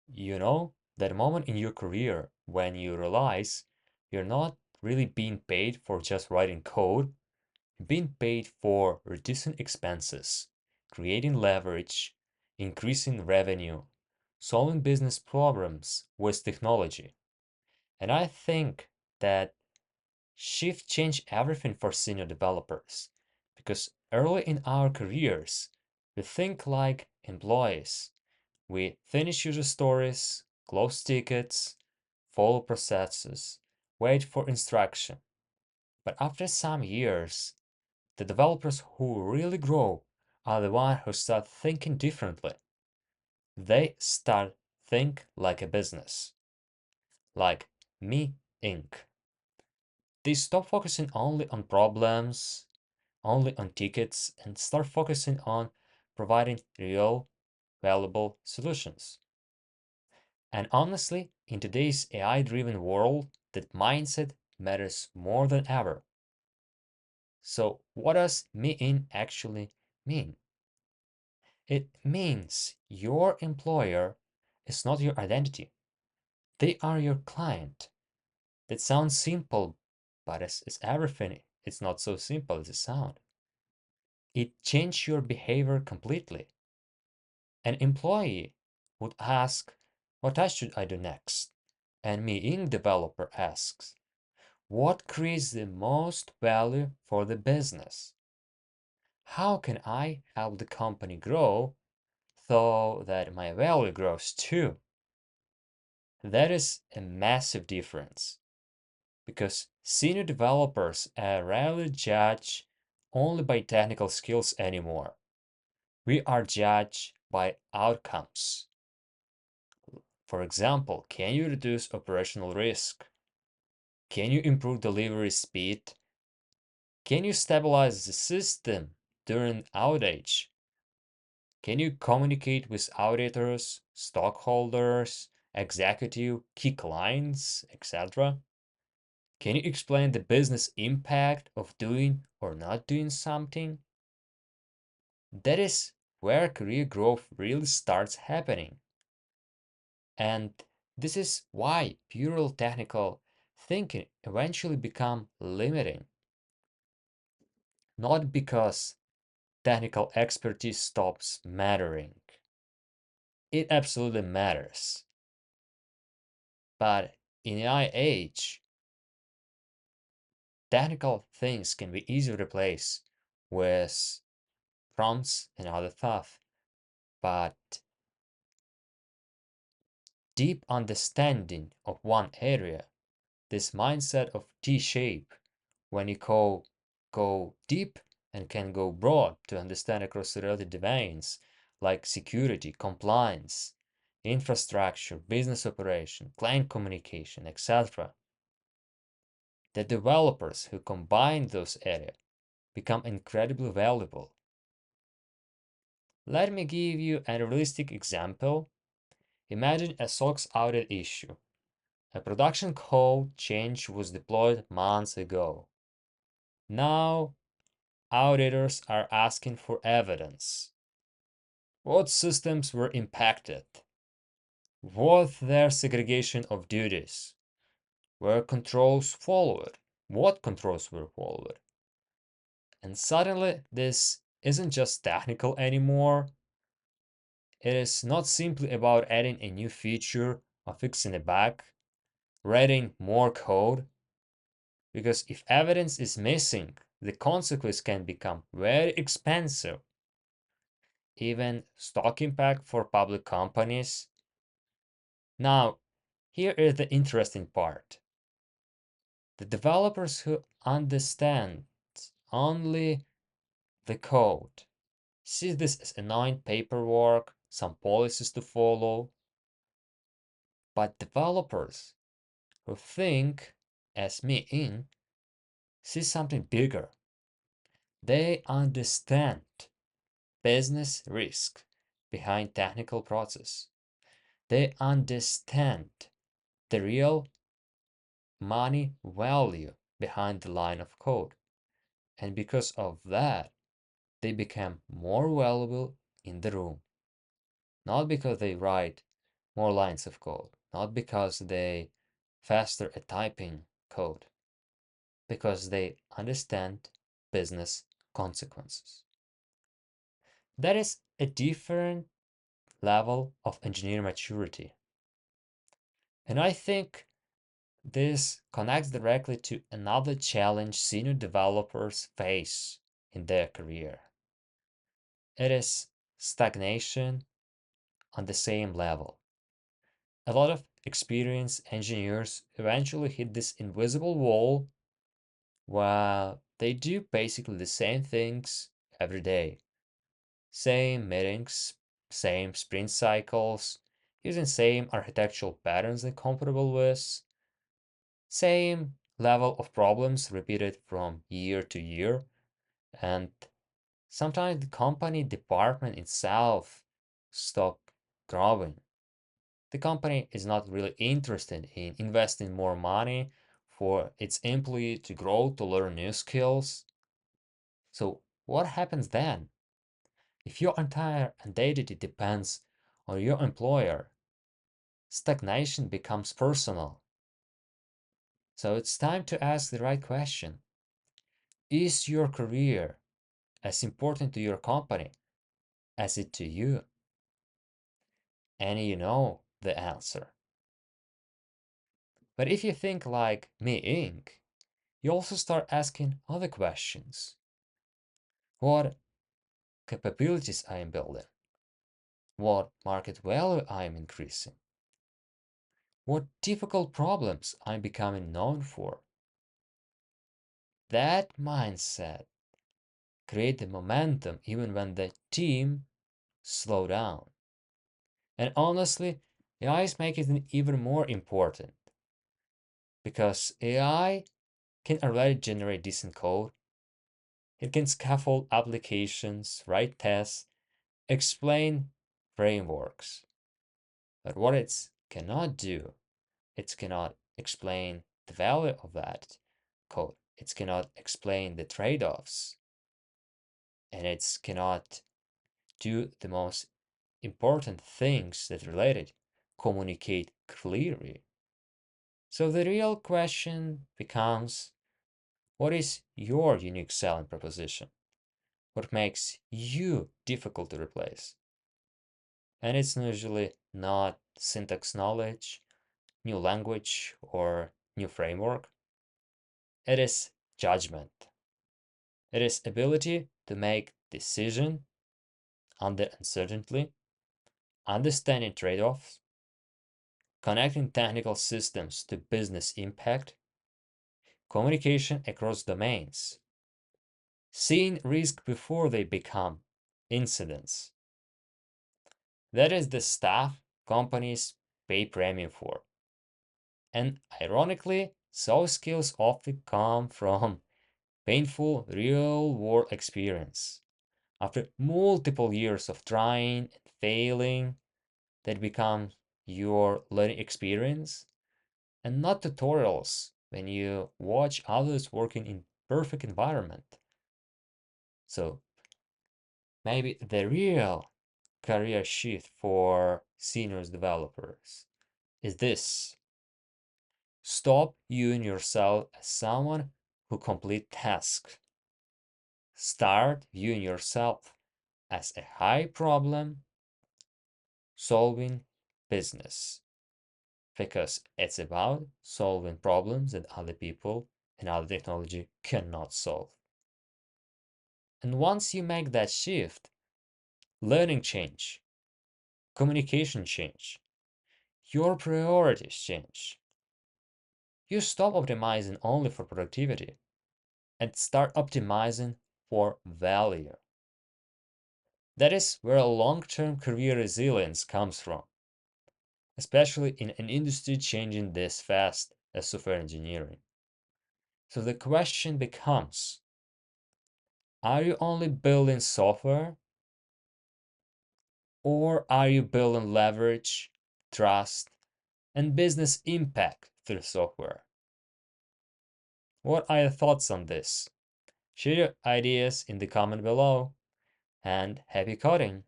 You know, that moment in your career when you realize you're not really being paid for just writing code, you're being paid for reducing expenses, creating leverage, increasing revenue, solving business problems with technology. And I think that shift changed everything for senior developers because early in our careers, we think like employees. We finish user stories, close tickets, follow processes, wait for instruction. But after some years, the developers who really grow are the ones who start thinking differently. They start think like a business, like Me Inc. They stop focusing only on problems, only on tickets, and start focusing on providing real, valuable solutions. And honestly, in today's AI driven world, that mindset matters more than ever. So, what does Me In actually mean? It means your employer is not your identity, they are your client. That sounds simple, but it's everything. It's not so simple as it sounds. It changes your behavior completely. An employee would ask, what task should I do next? And Me In developer asks, what creates the most value for the business? How can I help the company grow so that my value grows too? That is a massive difference because senior developers are rarely judged only by technical skills anymore. We are judged by outcomes. For example, can you reduce operational risk? Can you improve delivery speed? Can you stabilize the system during outage? Can you communicate with auditors, stockholders, executive, key clients, etc.? Can you explain the business impact of doing or not doing something? That is where career growth really starts happening. And this is why pure technical thinking eventually become limiting. Not because technical expertise stops mattering. It absolutely matters. But in AI age, technical things can be easily replaced with prompts and other stuff. But deep understanding of one area, this mindset of T-shape, when you go deep and can go broad to understand across the related domains like security, compliance, infrastructure, business operation, client communication, etc. The developers who combine those areas become incredibly valuable. Let me give you a realistic example. Imagine a SOX audit issue. A production code change was deployed months ago. Now, auditors are asking for evidence. What systems were impacted? Was there segregation of duties? Were controls followed? What controls were followed? And suddenly, this isn't just technical anymore. It is not simply about adding a new feature or fixing a bug, writing more code, because if evidence is missing, the consequence can become very expensive. Even stock impact for public companies. Now, here is the interesting part. The developers who understand only the code see this as annoying paperwork, some policies to follow, but developers who think as Me In see something bigger. They understand business risk behind technical process. They understand the real money value behind the line of code. And because of that, they become more valuable in the room. Not because they write more lines of code, not because they faster at typing code, because they understand business consequences. That is a different level of engineer maturity. And I think this connects directly to another challenge senior developers face in their career. It is stagnation on the same level. A lot of experienced engineers eventually hit this invisible wall where they do basically the same things every day. Same meetings, same sprint cycles, using same architectural patterns they're comfortable with, same level of problems repeated from year to year, and sometimes the company department itself stop growing. The company is not really interested in investing more money for its employee to grow to learn new skills. So what happens then? If your entire identity depends on your employer, stagnation becomes personal. So it's time to ask the right question. Is your career as important to your company as it to you? And you know the answer. But if you think like me Inc., you also start asking other questions. What capabilities I am building? What market value I am increasing? What difficult problems I'm becoming known for? That mindset create the momentum even when the team slow down. And honestly, AI is making it even more important because AI can already generate decent code. It can scaffold applications, write tests, explain frameworks. But what it cannot do, it cannot explain the value of that code. It cannot explain the trade-offs. And it cannot do the most important things that related, communicate clearly. So the real question becomes, what is your unique selling proposition? What makes you difficult to replace? And it's usually not syntax knowledge, new language, or new framework. It is judgment. It is ability to make decision under uncertainty, understanding trade-offs, connecting technical systems to business impact, communication across domains, seeing risk before they become incidents. That is the stuff companies pay premium for. And ironically, soft skills often come from painful real world experience. After multiple years of trying and failing, that becomes your learning experience and not tutorials when you watch others working in perfect environment. So maybe the real career shift for seniors developers is this. Stop viewing yourself as someone who complete tasks. Start viewing yourself as a high problem solving business because it's about solving problems that other people and other technology cannot solve. And once you make that shift, learning change, communication change, your priorities change. You stop optimizing only for productivity and start optimizing for value. That is where long-term career resilience comes from, especially in an industry changing this fast as software engineering. So the question becomes, are you only building software or are you building leverage, trust, and business impact through software? What are your thoughts on this? Share your ideas in the comment below and happy coding!